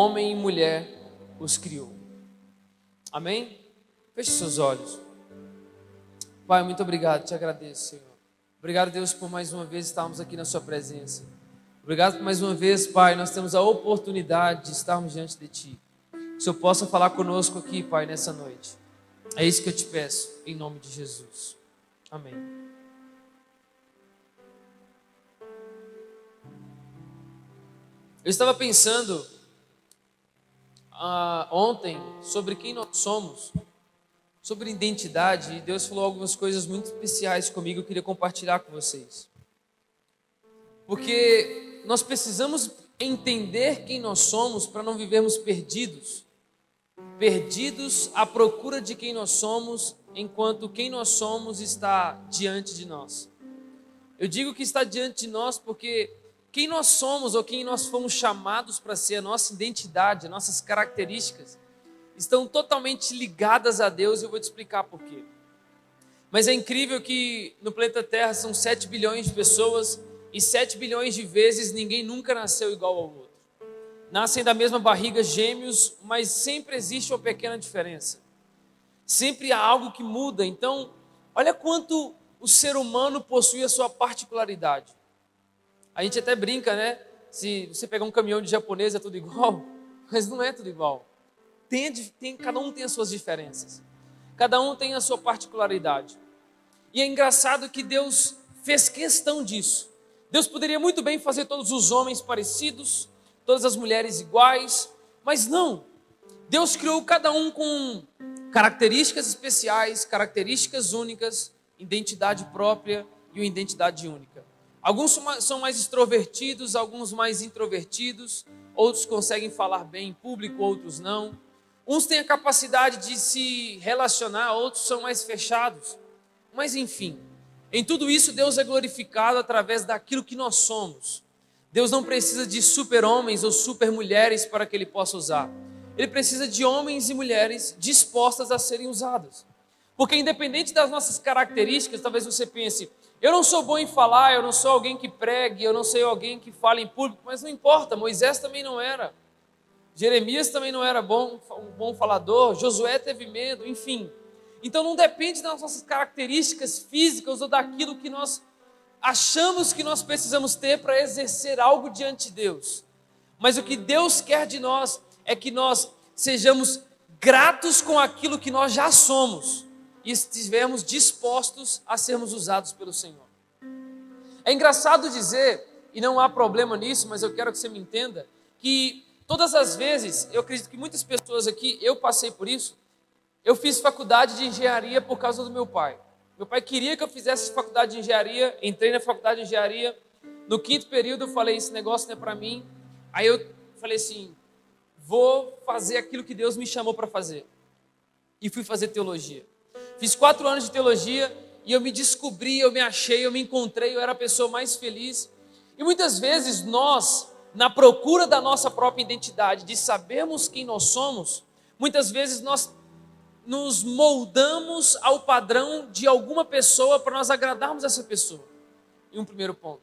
Homem e mulher os criou. Amém? Feche seus olhos. Pai, muito obrigado, te agradeço, Senhor. Obrigado, Deus, por mais uma vez estarmos aqui na sua presença. Obrigado por mais uma vez, Pai, nós temos a oportunidade de estarmos diante de Ti. Que o Senhor possa falar conosco aqui, Pai, nessa noite. É isso que eu te peço, em nome de Jesus. Amém. Eu estava pensando ontem sobre quem nós somos, sobre identidade, e Deus falou algumas coisas muito especiais comigo, eu queria compartilhar com vocês. Porque nós precisamos entender quem nós somos para não vivermos perdidos à procura de quem nós somos, enquanto quem nós somos está diante de nós. Eu digo que está diante de nós porque quem nós somos ou quem nós fomos chamados para ser, a nossa identidade, as nossas características, estão totalmente ligadas a Deus e eu vou te explicar por quê. Mas é incrível que no planeta Terra são 7 bilhões de pessoas e 7 bilhões de vezes ninguém nunca nasceu igual ao outro. Nascem da mesma barriga gêmeos, mas sempre existe uma pequena diferença. Sempre há algo que muda. Então, olha quanto o ser humano possui a sua particularidade. A gente até brinca, né? Se você pegar um caminhão de japonês é tudo igual, mas não é tudo igual. Cada um tem as suas diferenças. Cada um tem a sua particularidade. E é engraçado que Deus fez questão disso. Deus poderia muito bem fazer todos os homens parecidos, todas as mulheres iguais, mas não. Deus criou cada um com características especiais, características únicas, identidade própria e uma identidade única. Alguns são mais extrovertidos, alguns mais introvertidos, outros conseguem falar bem em público, outros não. Uns têm a capacidade de se relacionar, outros são mais fechados. Mas enfim, em tudo isso Deus é glorificado através daquilo que nós somos. Deus não precisa de super-homens ou super-mulheres para que Ele possa usar. Ele precisa de homens e mulheres dispostas a serem usados. Porque independente das nossas características, talvez você pense, eu não sou bom em falar, eu não sou alguém que pregue, eu não sou alguém que fala em público, mas não importa, Moisés também não era. Jeremias também não era um bom falador, Josué teve medo, enfim. Então não depende das nossas características físicas ou daquilo que nós achamos que nós precisamos ter para exercer algo diante de Deus. Mas o que Deus quer de nós é que nós sejamos gratos com aquilo que nós já somos e estivermos dispostos a sermos usados pelo Senhor. É engraçado dizer, e não há problema nisso, mas eu quero que você me entenda, que todas as vezes, eu acredito que muitas pessoas aqui, eu passei por isso, eu fiz faculdade de engenharia por causa do meu pai. Meu pai queria que eu fizesse faculdade de engenharia, entrei na faculdade de engenharia, no 5º período eu falei, esse negócio não é para mim, aí eu falei assim, vou fazer aquilo que Deus me chamou para fazer, e fui fazer teologia. Fiz 4 anos de teologia e eu me descobri, eu me achei, eu me encontrei, eu era a pessoa mais feliz. E muitas vezes nós, na procura da nossa própria identidade, de sabermos quem nós somos, muitas vezes nós nos moldamos ao padrão de alguma pessoa para nós agradarmos essa pessoa. Em um primeiro ponto.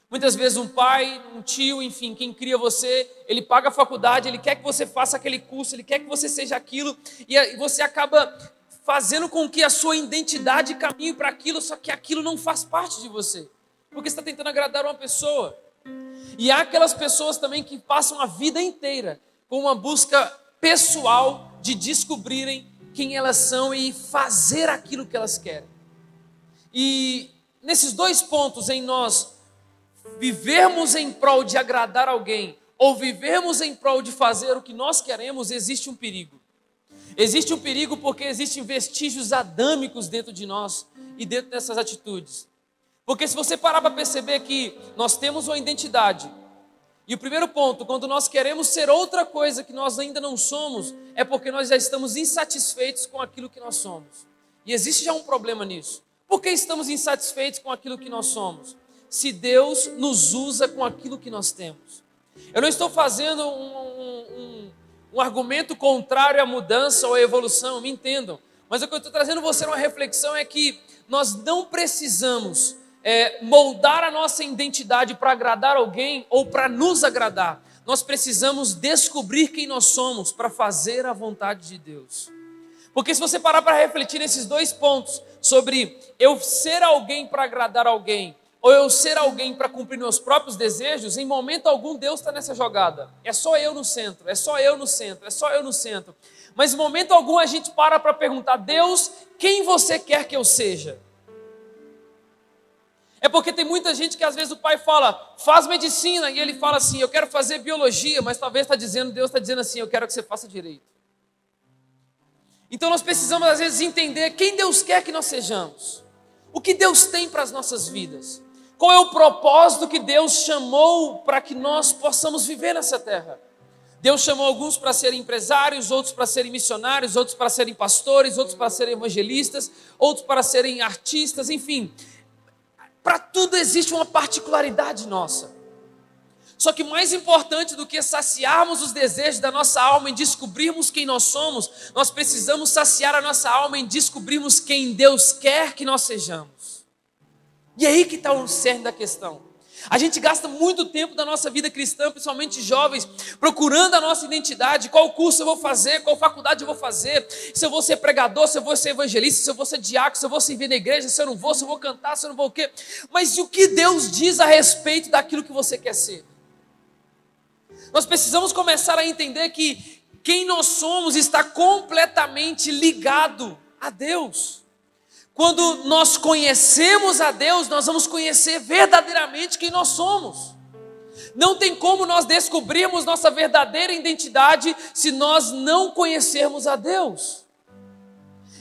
Muitas vezes um pai, um tio, enfim, quem cria você, ele paga a faculdade, ele quer que você faça aquele curso, ele quer que você seja aquilo, e você acaba fazendo com que a sua identidade caminhe para aquilo, só que aquilo não faz parte de você, porque você está tentando agradar uma pessoa. E há aquelas pessoas também que passam a vida inteira com uma busca pessoal de descobrirem quem elas são e fazer aquilo que elas querem. E nesses 2 pontos, em nós vivermos em prol de agradar alguém ou vivermos em prol de fazer o que nós queremos, existe um perigo. Existe um perigo porque existem vestígios adâmicos dentro de nós e dentro dessas atitudes. Porque se você parar para perceber que nós temos uma identidade, e o primeiro ponto, quando nós queremos ser outra coisa que nós ainda não somos, é porque nós já estamos insatisfeitos com aquilo que nós somos. E existe já um problema nisso. Por que estamos insatisfeitos com aquilo que nós somos? Se Deus nos usa com aquilo que nós temos. Eu não estou fazendo um argumento contrário à mudança ou à evolução, me entendam. Mas o que eu estou trazendo você uma reflexão é que nós não precisamos moldar a nossa identidade para agradar alguém ou para nos agradar. nós precisamos descobrir quem nós somos para fazer a vontade de Deus. Porque se você parar para refletir nesses dois pontos, sobre eu ser alguém para agradar alguém, ou eu ser alguém para cumprir meus próprios desejos, em momento algum Deus está nessa jogada. É só eu no centro, é só eu no centro, é só eu no centro. Mas em momento algum a gente para perguntar, Deus, quem você quer que eu seja? É porque tem muita gente que às vezes o pai fala, faz medicina, e ele fala assim, eu quero fazer biologia, mas talvez Deus está dizendo assim, eu quero que você faça direito. Então nós precisamos às vezes entender quem Deus quer que nós sejamos. O que Deus tem para as nossas vidas. Qual é o propósito que Deus chamou para que nós possamos viver nessa terra? Deus chamou alguns para serem empresários, outros para serem missionários, outros para serem pastores, outros para serem evangelistas, outros para serem artistas, enfim. Para tudo existe uma particularidade nossa. Só que mais importante do que saciarmos os desejos da nossa alma em descobrirmos quem nós somos, nós precisamos saciar a nossa alma em descobrirmos quem Deus quer que nós sejamos. E aí que está o cerne da questão. A gente gasta muito tempo da nossa vida cristã, principalmente jovens, procurando a nossa identidade, qual curso eu vou fazer, qual faculdade eu vou fazer, se eu vou ser pregador, se eu vou ser evangelista, se eu vou ser diácono, se eu vou servir na igreja, se eu não vou, se eu vou cantar, se eu não vou o quê. Mas e o que Deus diz a respeito daquilo que você quer ser? Nós precisamos começar a entender que quem nós somos está completamente ligado a Deus. Quando nós conhecemos a Deus, nós vamos conhecer verdadeiramente quem nós somos. Não tem como nós descobrirmos nossa verdadeira identidade se nós não conhecermos a Deus.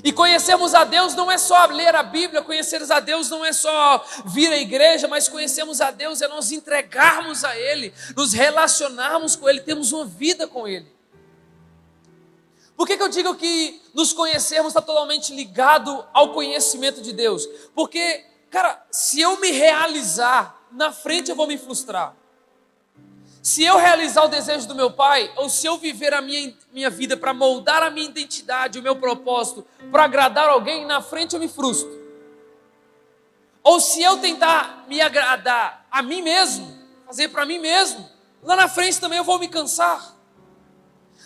E conhecermos a Deus não é só ler a Bíblia, conhecermos a Deus não é só vir à igreja, mas conhecermos a Deus é nós entregarmos a Ele, nos relacionarmos com Ele, termos uma vida com Ele. Por que eu digo que nos conhecermos está totalmente ligado ao conhecimento de Deus? Porque, cara, se eu me realizar, na frente eu vou me frustrar. Se eu realizar o desejo do meu pai, ou se eu viver a minha vida para moldar a minha identidade, o meu propósito, para agradar alguém, na frente eu me frustro. Ou se eu tentar me agradar a mim mesmo, fazer para mim mesmo, lá na frente também eu vou me cansar.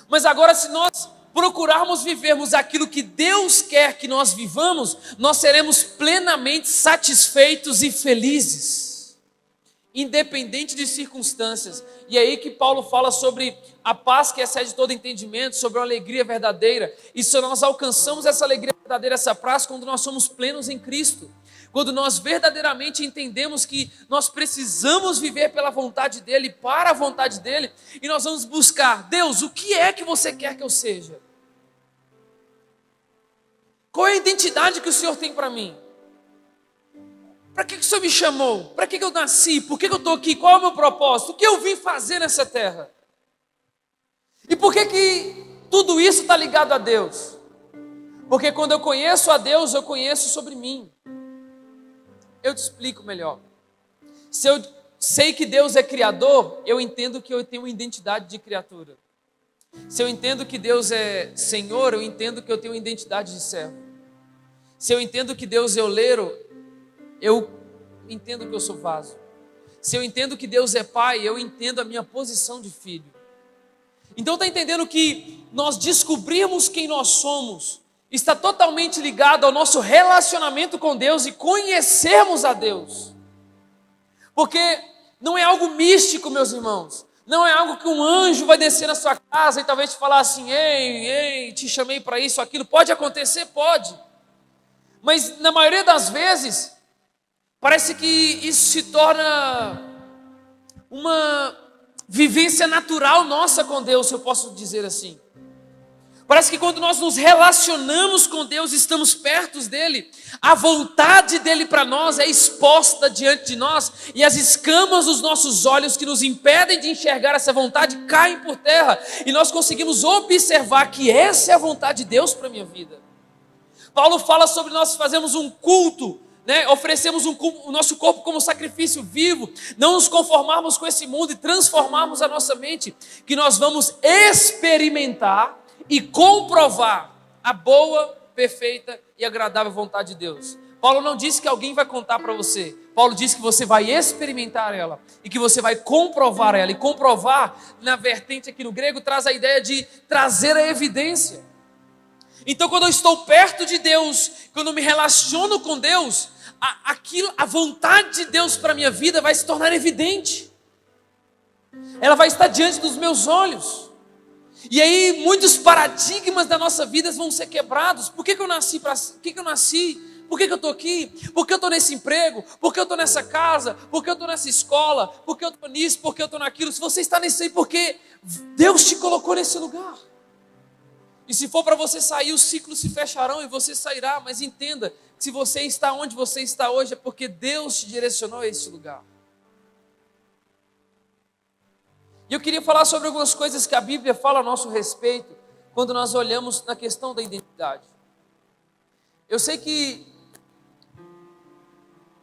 Mas agora, se nós procurarmos vivermos aquilo que Deus quer que nós vivamos, nós seremos plenamente satisfeitos e felizes, independente de circunstâncias. E é aí que Paulo fala sobre a paz que excede todo entendimento, sobre uma alegria verdadeira. E só nós alcançamos essa alegria verdadeira, essa paz, quando nós somos plenos em Cristo. Quando nós verdadeiramente entendemos que nós precisamos viver pela vontade dEle, para a vontade dEle, e nós vamos buscar, Deus, o que é que você quer que eu seja? Qual é a identidade que o Senhor tem para mim? Para que o Senhor me chamou? Para que eu nasci? Por que eu estou aqui? Qual é o meu propósito? O que eu vim fazer nessa terra? E por que tudo isso está ligado a Deus? Porque quando eu conheço a Deus, eu conheço sobre mim. Eu te explico melhor. Se eu sei que Deus é criador, eu entendo que eu tenho uma identidade de criatura. Se eu entendo que Deus é Senhor, eu entendo que eu tenho uma identidade de servo. Se eu entendo que Deus é oleiro, eu entendo que eu sou vaso. Se eu entendo que Deus é Pai, eu entendo a minha posição de filho. Então está entendendo que nós descobrirmos quem nós somos está totalmente ligado ao nosso relacionamento com Deus e conhecermos a Deus. Porque não é algo místico, meus irmãos. Não é algo que um anjo vai descer na sua casa e talvez te falar assim, ei, te chamei para isso, aquilo. Pode acontecer? Pode. Mas na maioria das vezes, parece que isso se torna uma vivência natural nossa com Deus, se eu posso dizer assim. Parece que quando nós nos relacionamos com Deus, estamos perto dEle, a vontade dEle para nós é exposta diante de nós, e as escamas dos nossos olhos que nos impedem de enxergar essa vontade caem por terra, e nós conseguimos observar que essa é a vontade de Deus para a minha vida. Paulo fala sobre nós fazermos um culto, oferecemos o nosso corpo como sacrifício vivo, não nos conformarmos com esse mundo e transformarmos a nossa mente, que nós vamos experimentar e comprovar a boa, perfeita e agradável vontade de Deus. Paulo não disse que alguém vai contar para você. Paulo diz que você vai experimentar ela e que você vai comprovar ela. E comprovar, na vertente aqui no grego, traz a ideia de trazer a evidência. Então, quando eu estou perto de Deus, quando eu me relaciono com Deus, a vontade de Deus para a minha vida vai se tornar evidente. Ela vai estar diante dos meus olhos. E aí muitos paradigmas da nossa vida vão ser quebrados. Por que eu nasci? Por que eu nasci? Por que eu estou aqui? Por que eu estou nesse emprego? Por que eu estou nessa casa? Por que eu estou nessa escola? Por que eu estou nisso? Por que eu estou naquilo? Se você está nisso aí, porque Deus te colocou nesse lugar. E se for para você sair, os ciclos se fecharão e você sairá. Mas entenda, se você está onde você está hoje, é porque Deus te direcionou a esse lugar. E eu queria falar sobre algumas coisas que a Bíblia fala a nosso respeito, quando nós olhamos na questão da identidade. Eu sei que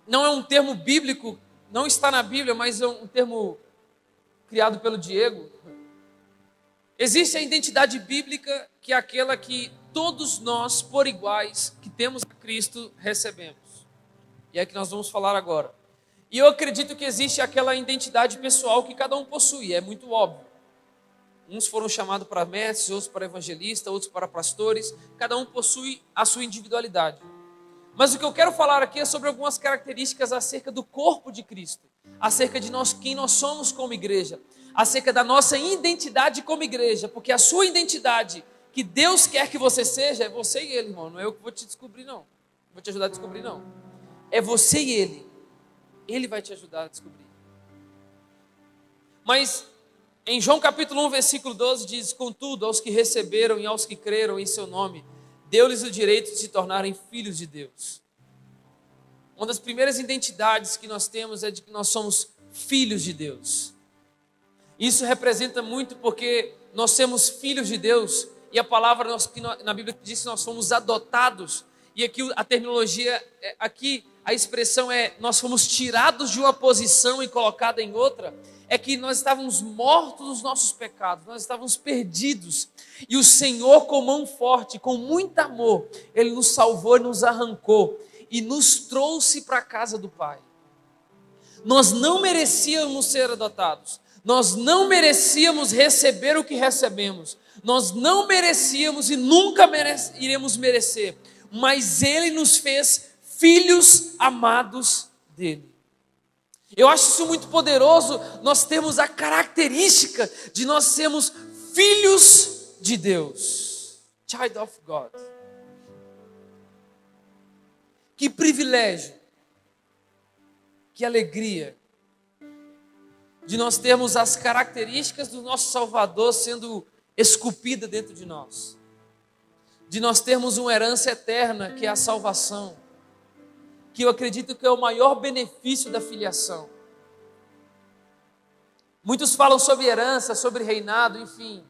não é um termo bíblico, não está na Bíblia, mas é um termo criado pelo Diego. Existe a identidade bíblica, que é aquela que todos nós, por iguais, que temos a Cristo, recebemos. E é que nós vamos falar agora. E eu acredito que existe aquela identidade pessoal que cada um possui, é muito óbvio. Uns foram chamados para mestres, outros para evangelistas, outros para pastores. Cada um possui a sua individualidade. Mas o que eu quero falar aqui é sobre algumas características acerca do corpo de Cristo. Acerca de nós, quem nós somos como igreja. Acerca da nossa identidade como igreja. Porque a sua identidade, que Deus quer que você seja, é você e Ele, irmão. Não é eu que vou te descobrir, não. Vou te ajudar a descobrir, não. É você e Ele. Ele vai te ajudar a descobrir. Mas em João capítulo 1, versículo 12 diz: contudo, aos que receberam e aos que creram em seu nome, deu-lhes o direito de se tornarem filhos de Deus. Uma das primeiras identidades que nós temos é de que nós somos filhos de Deus. Isso representa muito porque nós somos filhos de Deus, e a palavra na Bíblia diz que nós somos adotados, e aqui a terminologia, aqui a expressão é: nós fomos tirados de uma posição e colocados em outra. É que nós estávamos mortos nos nossos pecados, nós estávamos perdidos, e o Senhor, com mão forte, com muito amor, Ele nos salvou e nos arrancou, e nos trouxe para a casa do Pai. Nós não merecíamos ser adotados, nós não merecíamos receber o que recebemos, nós não merecíamos e nunca iremos merecer, mas Ele nos fez filhos amados dEle. Eu acho isso muito poderoso, nós temos a característica de nós sermos filhos de Deus. Child of God. Que privilégio, que alegria de nós termos as características do nosso Salvador sendo esculpida dentro de nós. De nós termos uma herança eterna, que é a salvação. Que eu acredito que é o maior benefício da filiação. Muitos falam sobre herança, sobre reinado, enfim.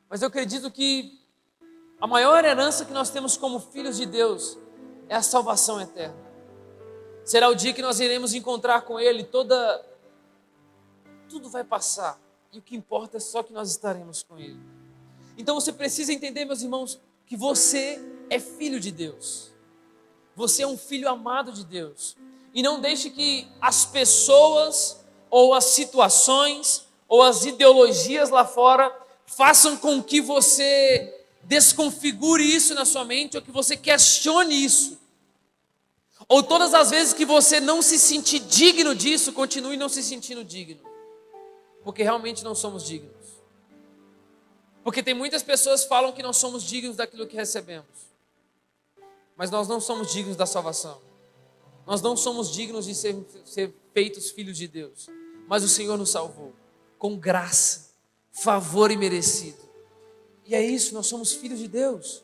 Mas eu acredito que a maior herança que nós temos como filhos de Deus é a salvação eterna. Será o dia que nós iremos encontrar com Ele, tudo vai passar. E o que importa é só que nós estaremos com Ele. Então você precisa entender, meus irmãos, que você é filho de Deus. Você é um filho amado de Deus. E não deixe que as pessoas, ou as situações, ou as ideologias lá fora façam com que você desconfigure isso na sua mente, ou que você questione isso. Ou todas as vezes que você não se sentir digno disso, continue não se sentindo digno. Porque realmente não somos dignos. Porque tem muitas pessoas que falam que não somos dignos daquilo que recebemos. Mas nós não somos dignos da salvação. Nós não somos dignos de ser feitos filhos de Deus. Mas o Senhor nos salvou. Com graça, favor e merecido. E é isso, nós somos filhos de Deus.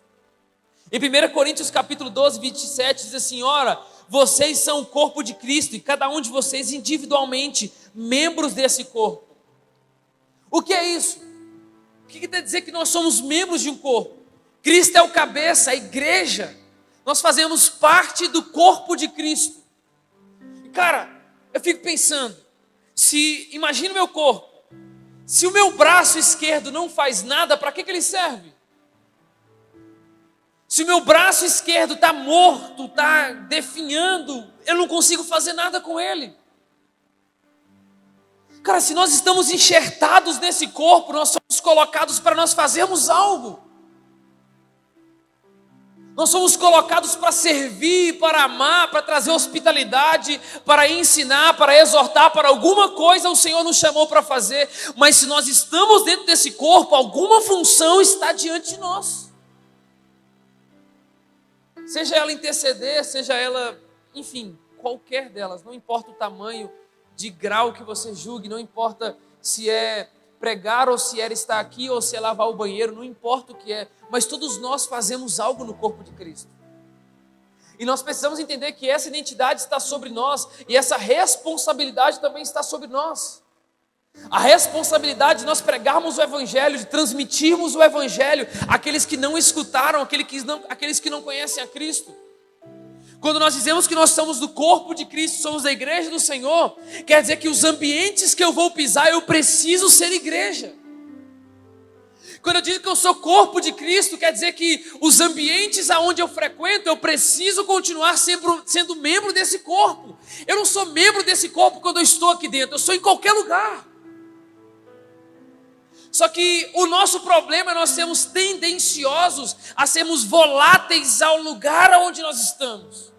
Em 1 Coríntios capítulo 12, 27, diz assim: ora, vocês são o corpo de Cristo, e cada um de vocês individualmente, membros desse corpo. O que é isso? O que quer dizer que nós somos membros de um corpo? Cristo é o cabeça, a igreja. Nós fazemos parte do corpo de Cristo. E cara, eu fico pensando, imagina o meu corpo, se o meu braço esquerdo não faz nada, para que ele serve? Se Se o meu braço esquerdo está morto, está definhando, eu não consigo fazer nada com ele. Cara, se nós estamos enxertados nesse corpo, nós somos colocados para nós fazermos algo. Nós somos colocados para servir, para amar, para trazer hospitalidade, para ensinar, para exortar, para alguma coisa o Senhor nos chamou para fazer. Mas se nós estamos dentro desse corpo, alguma função está diante de nós. Seja ela interceder, seja ela, enfim, qualquer delas, não importa o tamanho de grau que você julgue, não importa se é pregar ou se é estar aqui ou se é lavar o banheiro, não importa o que é, mas todos nós fazemos algo no corpo de Cristo. E nós precisamos entender que essa identidade está sobre nós e essa responsabilidade também está sobre nós. A responsabilidade de nós pregarmos o Evangelho, de transmitirmos o Evangelho àqueles que não escutaram, àqueles que não conhecem a Cristo. Quando nós dizemos que nós somos do corpo de Cristo, somos da igreja do Senhor, quer dizer que os ambientes que eu vou pisar, eu preciso ser igreja. Quando eu digo que eu sou corpo de Cristo, quer dizer que os ambientes aonde eu frequento, eu preciso continuar sendo membro desse corpo. Eu não sou membro desse corpo quando eu estou aqui dentro, eu sou em qualquer lugar. Só que o nosso problema é nós sermos tendenciosos a sermos voláteis ao lugar onde nós estamos.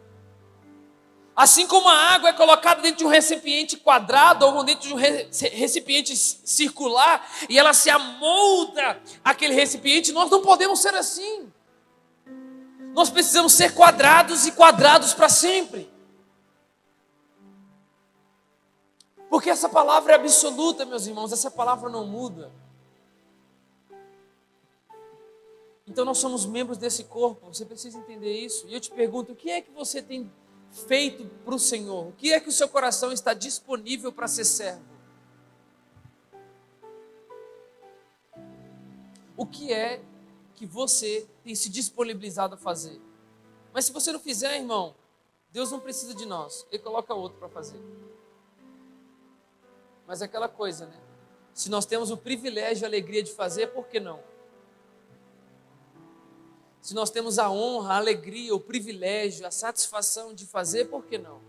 Assim como a água é colocada dentro de um recipiente quadrado ou dentro de um recipiente circular e ela se amolda àquele recipiente, nós não podemos ser assim. Nós precisamos ser quadrados e quadrados para sempre. Porque essa palavra é absoluta, meus irmãos, essa palavra não muda. Então nós somos membros desse corpo, você precisa entender isso. E eu te pergunto, o que é que você tem feito para o Senhor? O que é que o seu coração está disponível para ser servo? O que é que você tem se disponibilizado a fazer? Mas se você não fizer, irmão, Deus não precisa de nós, Ele coloca outro para fazer. Mas é aquela coisa, né? Se nós temos o privilégio e a alegria de fazer, por que não? Se nós temos a honra, a alegria, o privilégio, a satisfação de fazer, por que não?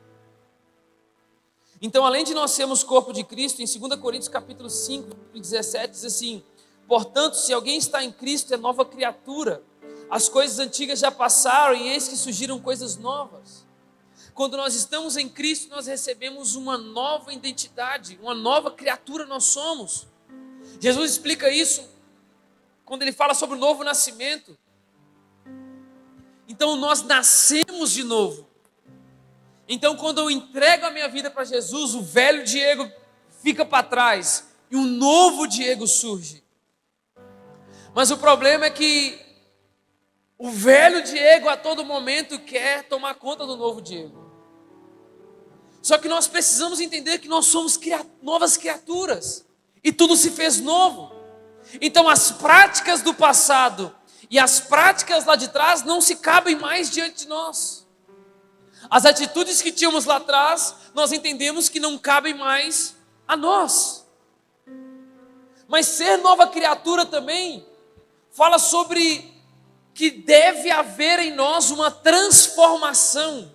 Então, além de nós sermos corpo de Cristo, em 2 Coríntios capítulo 5, 17, diz assim: portanto, se alguém está em Cristo, é nova criatura. As coisas antigas já passaram e eis que surgiram coisas novas. Quando nós estamos em Cristo, nós recebemos uma nova identidade, uma nova criatura nós somos. Jesus explica isso quando Ele fala sobre o novo nascimento. Então nós nascemos de novo. Então quando eu entrego a minha vida para Jesus, o velho Diego fica para trás e um novo Diego surge. Mas o problema é que o velho Diego a todo momento quer tomar conta do novo Diego. Só que nós precisamos entender que nós somos novas criaturas e tudo se fez novo. Então as práticas do passado e as práticas lá de trás não se cabem mais diante de nós. As atitudes que tínhamos lá atrás, nós entendemos que não cabem mais a nós. Mas ser nova criatura também fala sobre que deve haver em nós uma transformação.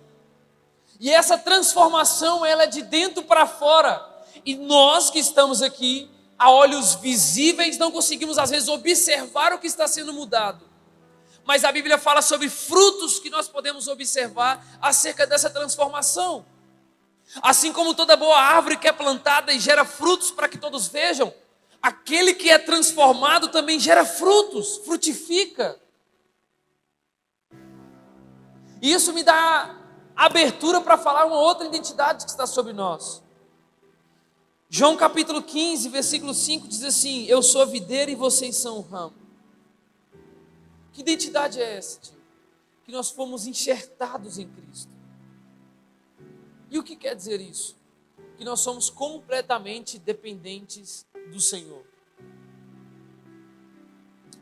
E essa transformação, ela é de dentro para fora. E nós que estamos aqui, a olhos visíveis, não conseguimos às vezes observar o que está sendo mudado. Mas a Bíblia fala sobre frutos que nós podemos observar acerca dessa transformação. Assim como toda boa árvore que é plantada e gera frutos para que todos vejam, aquele que é transformado também gera frutos, frutifica. E isso me dá abertura para falar uma outra identidade que está sobre nós. João capítulo 15, versículo 5 diz assim: eu sou a videira e vocês são o ramo. Que identidade é essa, tio? Que nós fomos enxertados em Cristo. E o que quer dizer isso? Que nós somos completamente dependentes do Senhor.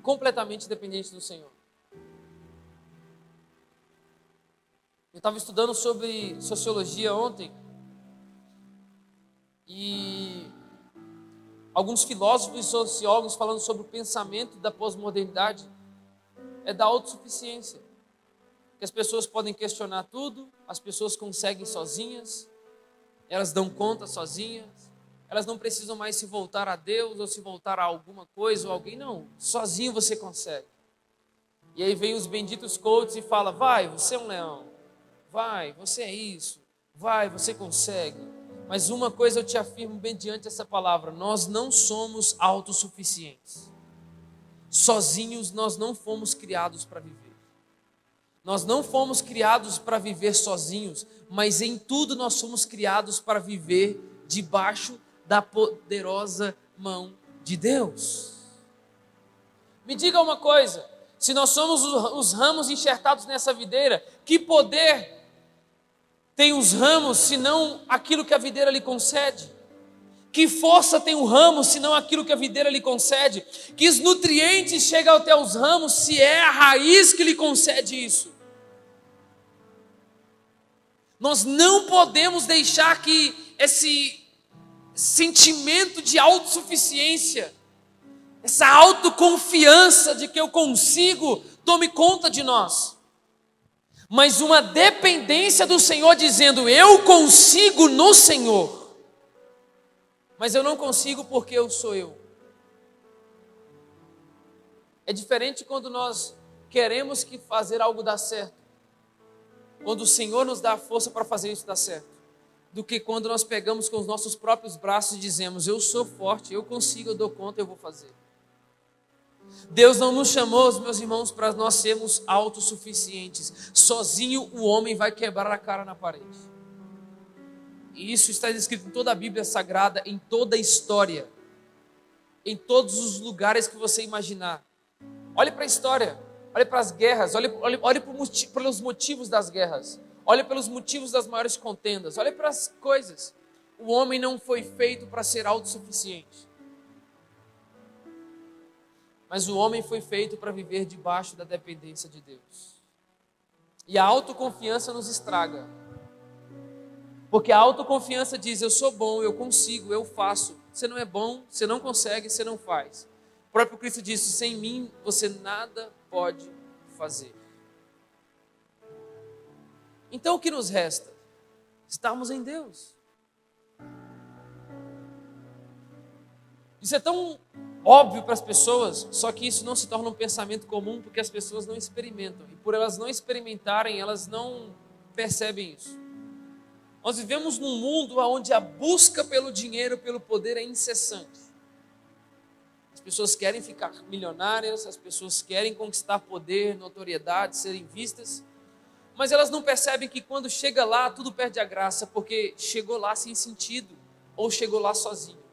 Completamente dependentes do Senhor. Eu estava estudando sobre sociologia ontem e alguns filósofos e sociólogos falando sobre o pensamento da pós-modernidade é da autossuficiência. que as pessoas podem questionar tudo, as pessoas conseguem sozinhas, elas dão conta sozinhas, elas não precisam mais se voltar a Deus ou se voltar a alguma coisa ou alguém, não, sozinho você consegue. E aí vem os benditos coaches e fala: vai, você é um leão, vai, você é isso, vai, você consegue. Mas uma coisa eu te afirmo mediante essa palavra: nós não somos autossuficientes. Sozinhos nós não fomos criados para viver. Nós não fomos criados para viver sozinhos, mas em tudo nós fomos criados para viver debaixo da poderosa mão de Deus. Me diga uma coisa: se nós somos os ramos enxertados nessa videira, que poder tem os ramos senão aquilo que a videira lhe concede? Que força tem o ramo senão aquilo que a videira lhe concede? Que nutrientes chegam até os ramos se é a raiz que lhe concede isso? Nós não podemos deixar que esse sentimento de autossuficiência, essa autoconfiança de que eu consigo, tome conta de nós. Mas uma dependência do Senhor dizendo: eu consigo no Senhor. Mas eu não consigo porque eu sou eu. É diferente quando nós queremos que fazer algo dar certo, quando o Senhor nos dá a força para fazer isso dar certo, do que quando nós pegamos com os nossos próprios braços e dizemos: eu sou forte, eu consigo, eu dou conta, eu vou fazer. Deus não nos chamou, meus irmãos, para nós sermos autossuficientes. Sozinho o homem vai quebrar a cara na parede. E isso está escrito em toda a Bíblia Sagrada, em toda a história, em todos os lugares que você imaginar. Olhe para a história, olhe para as guerras, olhe pelos motivos das guerras, olhe pelos motivos das maiores contendas, olhe para as coisas. O homem não foi feito para ser autossuficiente. Mas o homem foi feito para viver debaixo da dependência de Deus. E a autoconfiança nos estraga. Porque a autoconfiança diz: eu sou bom, eu consigo, eu faço. Você não é bom, você não consegue, você não faz. O próprio Cristo disse: sem mim você nada pode fazer. Então o que nos resta? Estarmos em Deus. Isso é tão óbvio para as pessoas, só que isso não se torna um pensamento comum porque as pessoas não experimentam. E por elas não experimentarem, elas não percebem isso. Nós vivemos num mundo onde a busca pelo dinheiro, pelo poder é incessante. As pessoas querem ficar milionárias, as pessoas querem conquistar poder, notoriedade, serem vistas, mas elas não percebem que quando chega lá, tudo perde a graça, porque chegou lá sem sentido, ou chegou lá sozinho.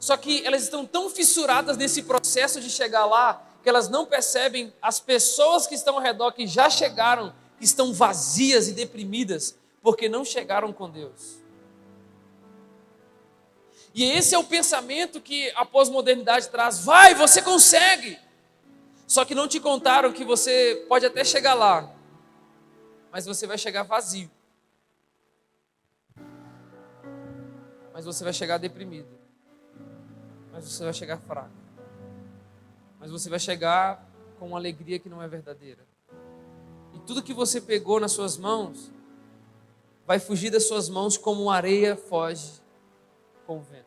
Só que elas estão tão fissuradas nesse processo de chegar lá, que elas não percebem as pessoas que estão ao redor, que já chegaram, que estão vazias e deprimidas, porque não chegaram com Deus. E esse é o pensamento que a pós-modernidade traz: vai, você consegue. Só que não te contaram que você pode até chegar lá, mas você vai chegar vazio. Mas você vai chegar deprimido. Mas você vai chegar fraco. Mas você vai chegar com uma alegria que não é verdadeira. E tudo que você pegou nas suas mãos vai fugir das suas mãos como areia foge com o vento.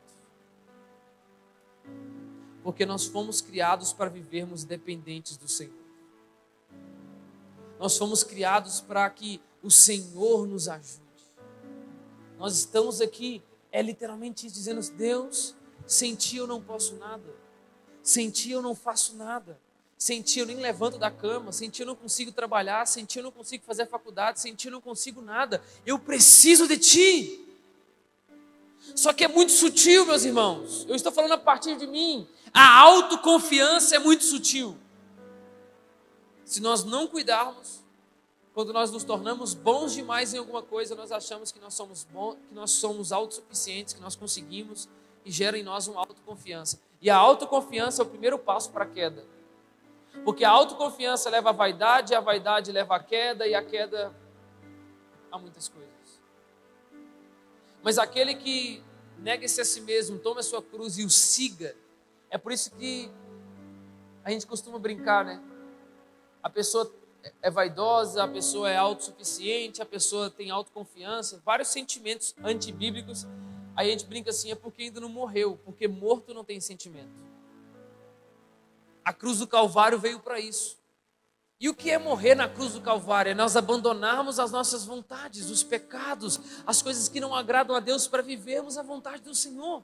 Porque nós fomos criados para vivermos dependentes do Senhor. Nós fomos criados para que o Senhor nos ajude. Nós estamos aqui, literalmente dizendo: Deus, sem ti eu não posso nada, sem ti eu não faço nada, sem ti eu nem levanto da cama, sem ti eu não consigo trabalhar, sem ti eu não consigo fazer faculdade, sem ti eu não consigo nada, eu preciso de ti. Só que é muito sutil, meus irmãos, eu estou falando a partir de mim. A autoconfiança é muito sutil. Se nós não cuidarmos, quando nós nos tornamos bons demais em alguma coisa, nós achamos que nós somos bons, que nós somos autossuficientes, que nós conseguimos, e gera em nós uma autoconfiança. E a autoconfiança é o primeiro passo para a queda. Porque a autoconfiança leva à vaidade, a vaidade leva à queda, e a queda a muitas coisas. Mas aquele que nega-se a si mesmo, tome a sua cruz e o siga. É por isso que a gente costuma brincar, né? A pessoa é vaidosa, a pessoa é autossuficiente, a pessoa tem autoconfiança, vários sentimentos antibíblicos. Aí a gente brinca assim, é porque ainda não morreu, porque morto não tem sentimento. A cruz do Calvário veio para isso. E o que é morrer na cruz do Calvário? É nós abandonarmos as nossas vontades, os pecados, as coisas que não agradam a Deus para vivermos a vontade do Senhor.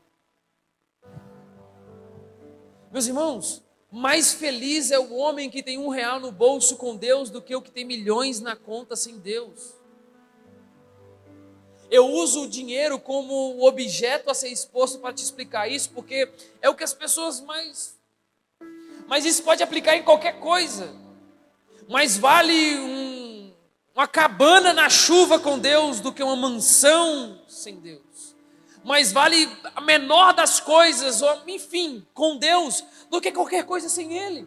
Meus irmãos, mais feliz é o homem que tem R$1 no bolso com Deus do que o que tem milhões na conta sem Deus. Eu uso o dinheiro como objeto a ser exposto para te explicar isso, porque é o que as pessoas mais... Mas isso pode aplicar em qualquer coisa. Mais vale uma cabana na chuva com Deus do que uma mansão sem Deus. Mais vale a menor das coisas, ou enfim, com Deus, do que qualquer coisa sem Ele.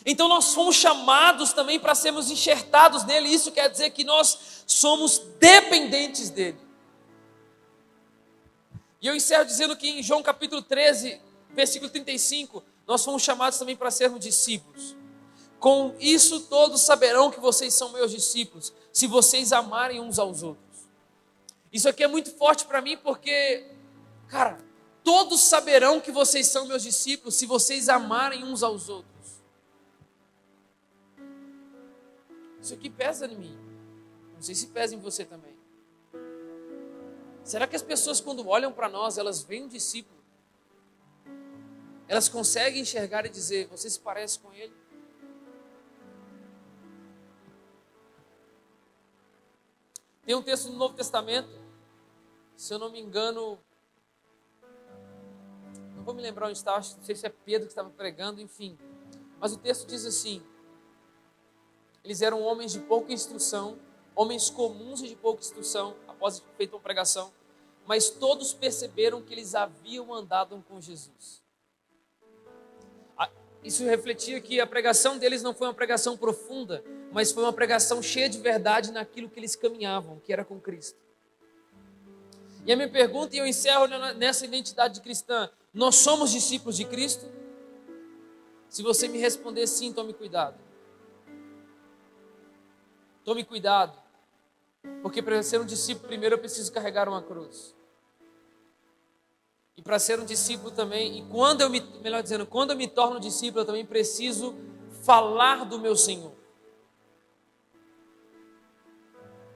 Então nós fomos chamados também para sermos enxertados nele. Isso quer dizer que nós somos dependentes dele. E eu encerro dizendo que em João capítulo 13, versículo 35, nós fomos chamados também para sermos discípulos. Com isso todos saberão que vocês são meus discípulos, se vocês amarem uns aos outros. Isso aqui é muito forte para mim porque, cara, todos saberão que vocês são meus discípulos se vocês amarem uns aos outros. Isso aqui pesa em mim. Não sei se pesa em você também. Será que as pessoas, quando olham para nós, elas veem um discípulo? Elas conseguem enxergar e dizer, você se parece com ele? Tem um texto no Novo Testamento, se eu não me engano, não vou me lembrar onde estava, não sei se é Pedro que estava pregando, enfim. Mas o texto diz assim, eles eram homens de pouca instrução, homens comuns e de pouca instrução, após ter feito uma pregação, mas todos perceberam que eles haviam andado com Jesus. Isso refletia que a pregação deles não foi uma pregação profunda, mas foi uma pregação cheia de verdade naquilo que eles caminhavam, que era com Cristo. E a minha pergunta, e eu encerro nessa identidade cristã, nós somos discípulos de Cristo? Se você me responder sim, tome cuidado. Tome cuidado, porque para ser um discípulo, primeiro eu preciso carregar uma cruz. E para ser um discípulo também, e quando eu me torno discípulo, eu também preciso falar do meu Senhor.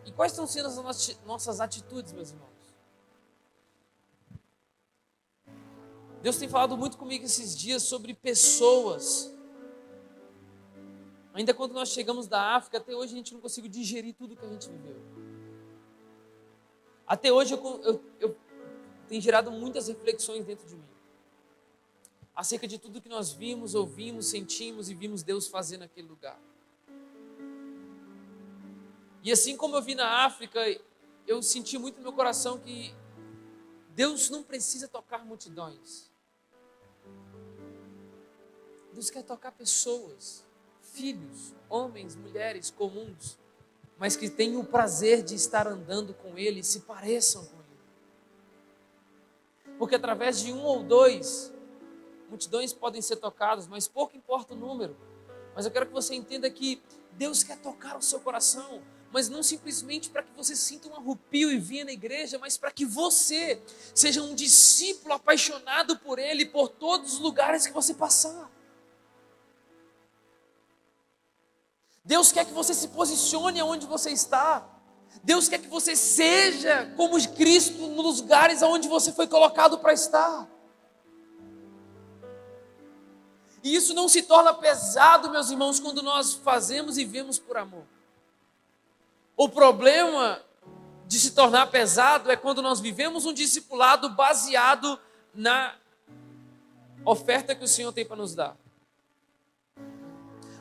E quais estão sendo as nossas atitudes, meus irmãos? Deus tem falado muito comigo esses dias sobre pessoas. Ainda quando nós chegamos da África, até hoje a gente não conseguiu digerir tudo que a gente viveu. Até hoje eu tenho gerado muitas reflexões dentro de mim. Acerca de tudo que nós vimos, ouvimos, sentimos e vimos Deus fazer naquele lugar. E assim como eu vi na África, eu senti muito no meu coração que Deus não precisa tocar multidões. Deus quer tocar pessoas, filhos, homens, mulheres comuns, mas que tenham o prazer de estar andando com Ele e se pareçam com Ele. Porque através de um ou dois, multidões podem ser tocadas, mas pouco importa o número. Mas eu quero que você entenda que Deus quer tocar o seu coração, mas não simplesmente para que você sinta um arrepio e venha na igreja, mas para que você seja um discípulo apaixonado por Ele, por todos os lugares que você passar. Deus quer que você se posicione onde você está. Deus quer que você seja como Cristo nos lugares onde você foi colocado para estar. E isso não se torna pesado, meus irmãos, quando nós fazemos e vemos por amor. O problema de se tornar pesado é quando nós vivemos um discipulado baseado na oferta que o Senhor tem para nos dar.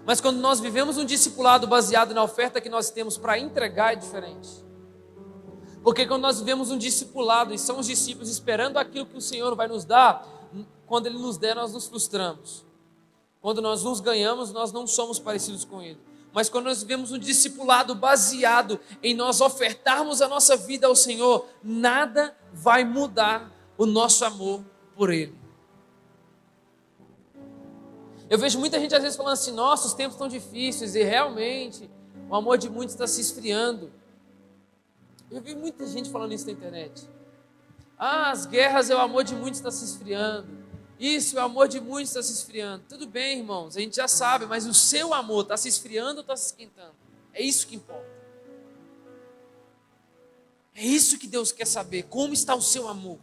Mas quando nós vivemos um discipulado baseado na oferta que nós temos para entregar é diferente. Porque quando nós vivemos um discipulado e são os discípulos esperando aquilo que o Senhor vai nos dar, quando Ele nos der, nós nos frustramos. Quando nós nos ganhamos, nós não somos parecidos com Ele. Mas quando nós vivemos um discipulado baseado em nós ofertarmos a nossa vida ao Senhor, nada vai mudar o nosso amor por Ele. Eu vejo muita gente às vezes falando assim, nossa, os tempos estão difíceis, e realmente o amor de muitos está se esfriando. Eu vi muita gente falando isso na internet. Ah, as guerras, o amor de muitos está se esfriando. Isso, o amor de muitos está se esfriando. Tudo bem, irmãos, a gente já sabe, mas o seu amor está se esfriando ou está se esquentando? É isso que importa. É isso que Deus quer saber. Como está o seu amor?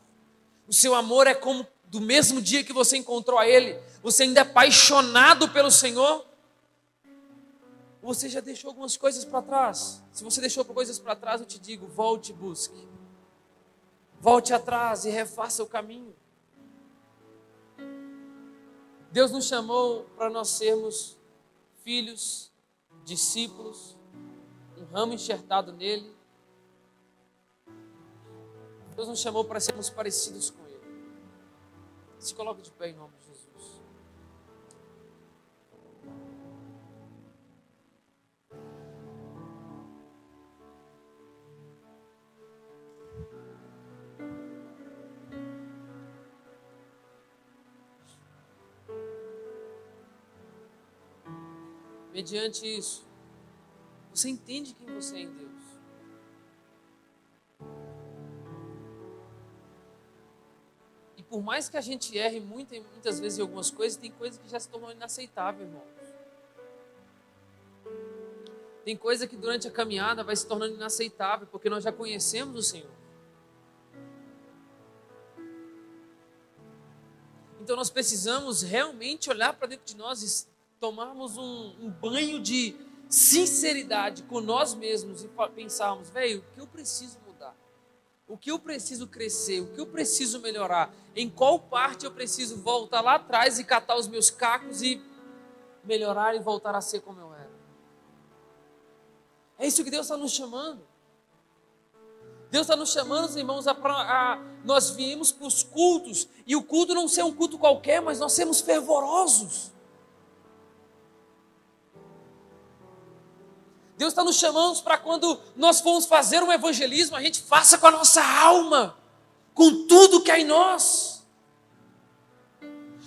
O seu amor é como do mesmo dia que você encontrou a Ele. Você ainda é apaixonado pelo Senhor? Ou você já deixou algumas coisas para trás? Se você deixou coisas para trás, eu te digo, volte e busque. Volte atrás e refaça o caminho. Deus nos chamou para nós sermos filhos, discípulos, um ramo enxertado nele. Deus nos chamou para sermos parecidos com Ele. Se coloque de pé em nome de Jesus. Mediante isso, você entende quem você é em Deus. E por mais que a gente erre muitas vezes em algumas coisas, tem coisas que já se tornam inaceitáveis, irmãos. Tem coisa que durante a caminhada vai se tornando inaceitável, porque nós já conhecemos o Senhor. Então nós precisamos realmente olhar para dentro de nós e tomarmos um banho de sinceridade com nós mesmos e pensarmos, velho, o que eu preciso mudar? O que eu preciso crescer? O que eu preciso melhorar? Em qual parte eu preciso voltar lá atrás e catar os meus cacos e melhorar e voltar a ser como eu era? É isso que Deus está nos chamando. Deus está nos chamando, irmãos, nós viemos para os cultos, e o culto não ser um culto qualquer, mas nós sermos fervorosos. Deus está nos chamando para quando nós formos fazer um evangelismo, a gente faça com a nossa alma, com tudo que há em nós.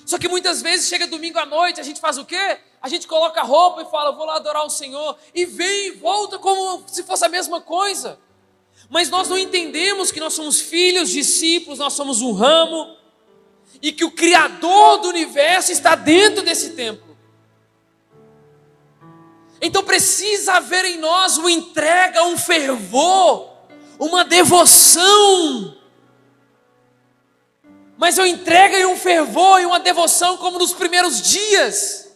Só que muitas vezes chega domingo à noite, a gente faz o quê? A gente coloca a roupa e fala, vou lá adorar o Senhor, e vem e volta como se fosse a mesma coisa. Mas nós não entendemos que nós somos filhos, discípulos, nós somos um ramo, e que o Criador do universo está dentro desse templo. Então precisa haver em nós uma entrega, um fervor, uma devoção. Mas uma entrega e um fervor e uma devoção como nos primeiros dias.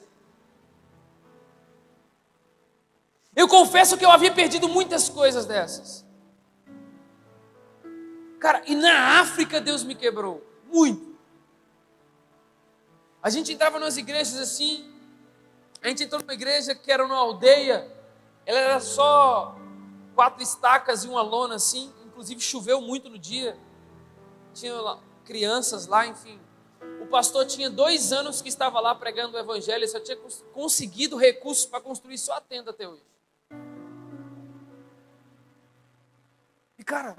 Eu confesso que eu havia perdido muitas coisas dessas. Cara, e na África Deus me quebrou, muito. A gente entrava nas igrejas assim, a gente entrou numa igreja que era numa aldeia, ela era só 4 estacas e uma lona assim, inclusive choveu muito no dia, tinha crianças lá, enfim. O pastor tinha 2 anos que estava lá pregando o evangelho, e só tinha conseguido recursos para construir só a tenda até hoje. E cara,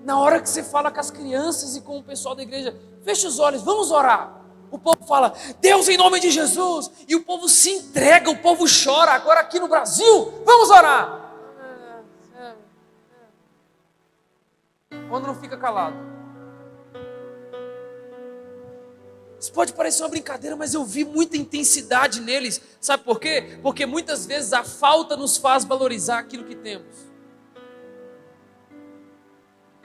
na hora que você fala com as crianças e com o pessoal da igreja, fecha os olhos, vamos orar. O povo fala, Deus em nome de Jesus, e o povo se entrega, o povo chora. Agora aqui no Brasil, vamos orar. Quando não fica calado. Isso pode parecer uma brincadeira, mas eu vi muita intensidade neles. Sabe por quê? Porque muitas vezes a falta nos faz valorizar aquilo que temos.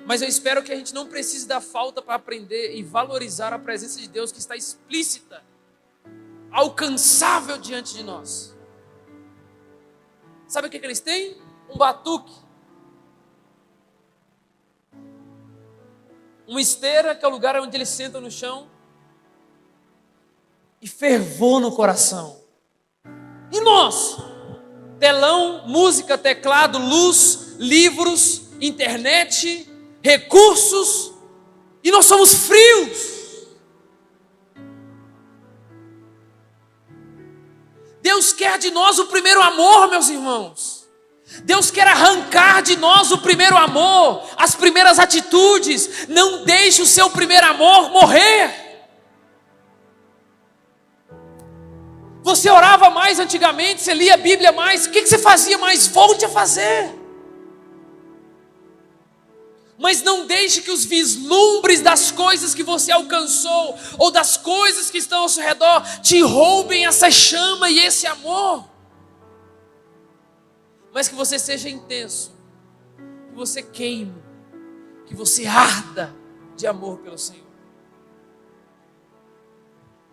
Mas eu espero que a gente não precise da falta para aprender e valorizar a presença de Deus que está explícita, alcançável diante de nós. Sabe o que eles têm? Um batuque. Uma esteira, que é o lugar onde eles sentam no chão. E fervor no coração. E nós? Telão, música, teclado, luz, livros, internet, recursos, e nós somos frios. Deus quer de nós o primeiro amor, meus irmãos. Deus quer arrancar de nós o primeiro amor, as primeiras atitudes. Não deixe o seu primeiro amor morrer. Você orava mais antigamente, você lia a Bíblia mais, o que você fazia mais? Volte a fazer. Mas não deixe que os vislumbres das coisas que você alcançou, ou das coisas que estão ao seu redor, te roubem essa chama e esse amor. Mas que você seja intenso, que você queime, que você arda de amor pelo Senhor.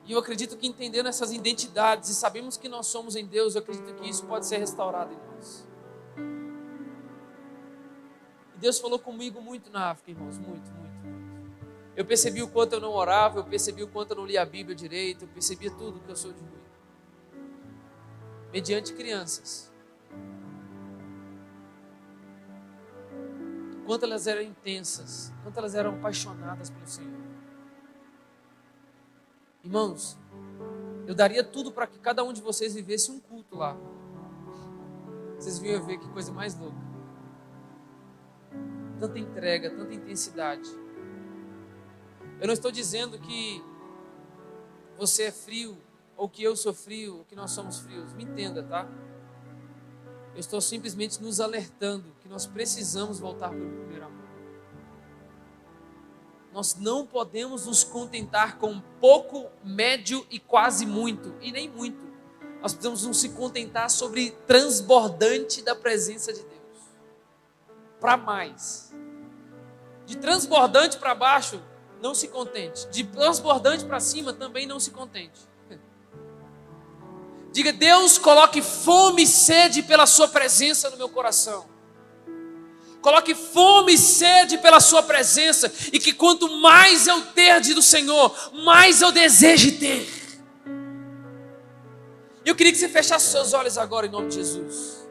E eu acredito que entendendo essas identidades e sabemos que nós somos em Deus, eu acredito que isso pode ser restaurado em nós. E Deus falou comigo muito na África, irmãos, muito. Eu percebi o quanto eu não orava, eu percebi o quanto eu não lia a Bíblia direito, eu percebia tudo que eu sou de ruim. Mediante crianças. Quanto elas eram intensas, quanto elas eram apaixonadas pelo Senhor. Irmãos, eu daria tudo para que cada um de vocês vivesse um culto lá. Vocês vinham ver que coisa mais louca. Tanta entrega, tanta intensidade. Eu não estou dizendo que você é frio, ou que eu sou frio, ou que nós somos frios. Me entenda, tá? Eu estou simplesmente nos alertando que nós precisamos voltar para o primeiro amor. Nós não podemos nos contentar com pouco, médio e quase muito, e nem muito. Nós precisamos nos se contentar sobre transbordante da presença de Deus. Para mais. De transbordante para baixo, não se contente. De transbordante para cima, também não se contente. Diga: Deus, coloque fome e sede pela sua presença no meu coração. Coloque fome e sede pela sua presença, e que quanto mais eu ter do Senhor, mais eu deseje ter. Eu queria que você fechasse seus olhos agora em nome de Jesus.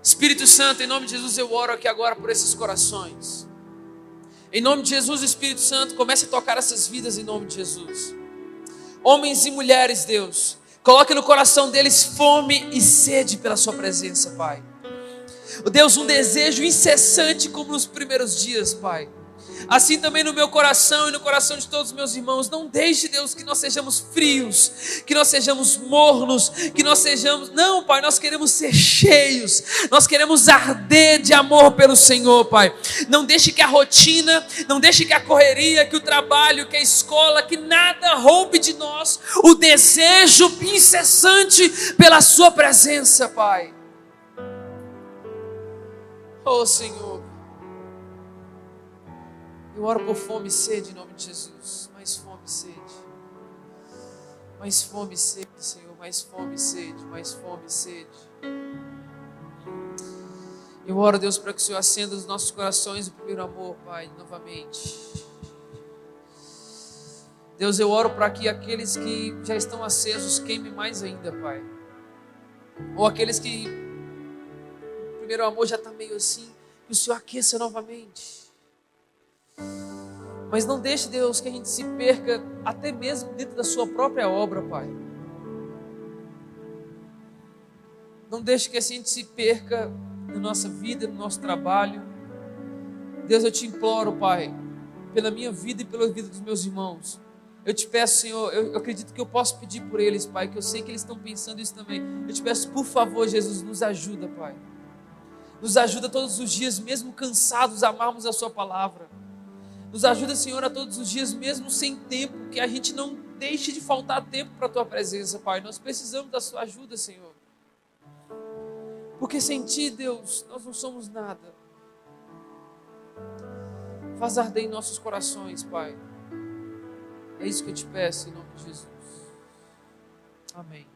Espírito Santo, em nome de Jesus eu oro aqui agora por esses corações. Em nome de Jesus, Espírito Santo, comece a tocar essas vidas em nome de Jesus. Homens e mulheres, Deus, coloque no coração deles fome e sede pela sua presença, Pai. Deus, um desejo incessante como nos primeiros dias, Pai. Assim também no meu coração e no coração de todos os meus irmãos. Não deixe, Deus, que nós sejamos frios, que nós sejamos mornos, que nós sejamos... Não, Pai, nós queremos ser cheios. Nós queremos arder de amor pelo Senhor, Pai. Não deixe que a rotina, não deixe que a correria, que o trabalho, que a escola, que nada roube de nós o desejo incessante pela sua presença, Pai. Oh, Senhor, eu oro por fome e sede em nome de Jesus. Mais fome e sede. Mais fome e sede, Senhor. Mais fome e sede. Mais fome e sede. Eu oro, Deus, para que o Senhor acenda os nossos corações o primeiro amor, Pai, novamente. Deus, eu oro para que aqueles que já estão acesos queimem mais ainda, Pai. Ou aqueles que o primeiro amor já está meio assim, que o Senhor aqueça novamente. Mas não deixe, Deus, que a gente se perca até mesmo dentro da sua própria obra, Pai. Não deixe que a gente se perca na nossa vida, no nosso trabalho. Deus, eu te imploro, Pai, pela minha vida e pela vida dos meus irmãos. Eu te peço, Senhor, eu acredito que eu posso pedir por eles, Pai, que eu sei que eles estão pensando isso também. Eu te peço, por favor, Jesus, nos ajuda, Pai. Nos ajuda todos os dias, mesmo cansados, a amarmos a sua palavra. Nos ajuda, Senhor, a todos os dias, mesmo sem tempo, que a gente não deixe de faltar tempo para a tua presença, Pai. Nós precisamos da sua ajuda, Senhor. Porque sem ti, Deus, nós não somos nada. Faz arder em nossos corações, Pai. É isso que eu te peço, em nome de Jesus. Amém.